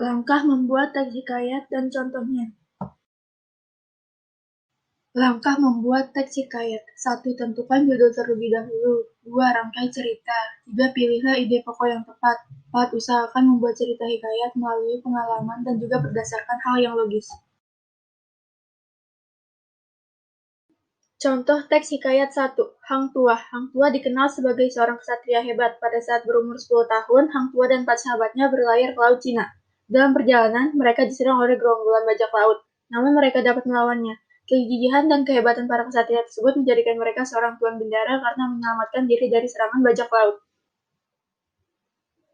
Langkah membuat teks hikayat dan contohnya. Langkah membuat teks hikayat. 1. Tentukan judul terlebih dahulu. 2. Rangkai cerita. 3. Pilihlah ide pokok yang tepat. 4. Usahakan membuat cerita hikayat melalui pengalaman dan juga berdasarkan hal yang logis. Contoh teks hikayat 1. Hang Tuah. Hang Tuah dikenal sebagai seorang ksatria hebat. Pada saat berumur 10 tahun, Hang Tuah dan 4 sahabatnya berlayar ke Laut Cina. Dalam perjalanan, mereka diserang oleh gerombolan bajak laut. Namun mereka dapat melawannya. Kegigihan dan kehebatan para ksatria tersebut menjadikan mereka seorang tuan bendara karena menyelamatkan diri dari serangan bajak laut.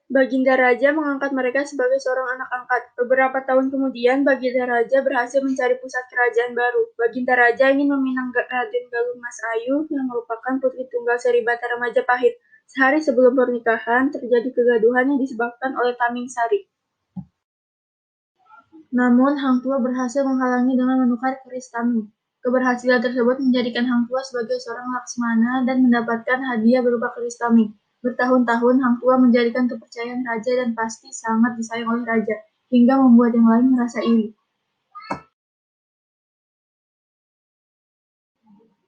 Baginda Raja mengangkat mereka sebagai seorang anak angkat. Beberapa tahun kemudian, Baginda Raja berhasil mencari pusat kerajaan baru. Baginda Raja ingin meminang Raden Galuh Mas Ayu yang merupakan putri tunggal seri Batara Majapahit. Sehari sebelum pernikahan, terjadi kegaduhan yang disebabkan oleh Taming Sari. Namun, Hang Tuah berhasil menghalangi dengan menukar keris Taming. Keberhasilan tersebut menjadikan Hang Tuah sebagai seorang Laksmana dan mendapatkan hadiah berupa keris Taming. Bertahun-tahun, Hang Tuah menjadikan kepercayaan raja dan pasti sangat disayang oleh raja, hingga membuat yang lain merasa iri.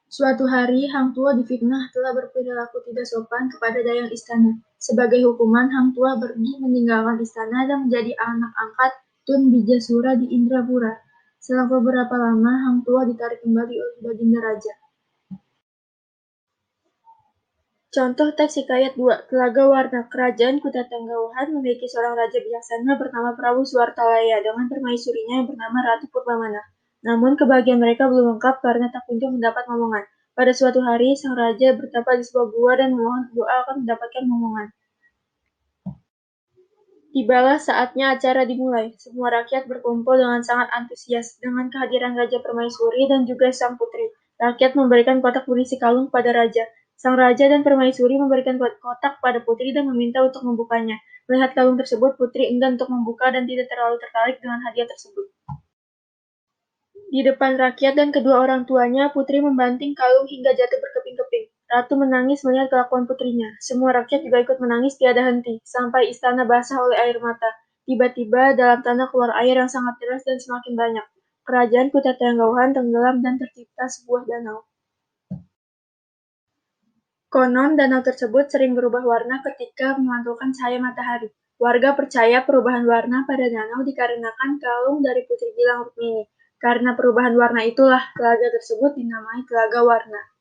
Suatu hari, Hang Tuah difitnah telah berperilaku tidak sopan kepada dayang istana. Sebagai hukuman, Hang Tuah pergi meninggalkan istana dan menjadi anak angkat Tun Bijasura di Indrapura. Selang beberapa lama, Hang Tuah ditarik kembali oleh Baginda Raja. Contoh teks hikayat 2. Telaga Warna. Kerajaan Kuta Tanggawahan memiliki seorang raja bijaksana bernama Prabu Suwartalaya dengan permaisurinya yang bernama Ratu Purwamana. Namun kebahagiaan mereka belum lengkap karena tak kunjung mendapat momongan. Pada suatu hari, sang raja bertapa di sebuah gua dan memohon doa akan mendapatkan momongan. Tibalah saatnya acara dimulai. Semua rakyat berkumpul dengan sangat antusias dengan kehadiran Raja Permaisuri dan juga sang putri. Rakyat memberikan kotak berisi kalung pada raja. Sang raja dan permaisuri memberikan kotak pada putri dan meminta untuk membukanya. Melihat kalung tersebut, putri enggan untuk membuka dan tidak terlalu tertarik dengan hadiah tersebut. Di depan rakyat dan kedua orang tuanya, putri membanting kalung hingga jatuh berkeping-keping. Ratu menangis melihat kelakuan putrinya. Semua rakyat juga ikut menangis tiada henti, sampai istana basah oleh air mata. Tiba-tiba, dalam tanah keluar air yang sangat deras dan semakin banyak. Kerajaan Kuta Tanggawahan tenggelam dan tercipta sebuah danau. Konon, danau tersebut sering berubah warna ketika memantulkan cahaya matahari. Warga percaya perubahan warna pada danau dikarenakan kalung dari Putri Gilang Rukmini. Karena perubahan warna itulah, telaga tersebut dinamai Telaga Warna.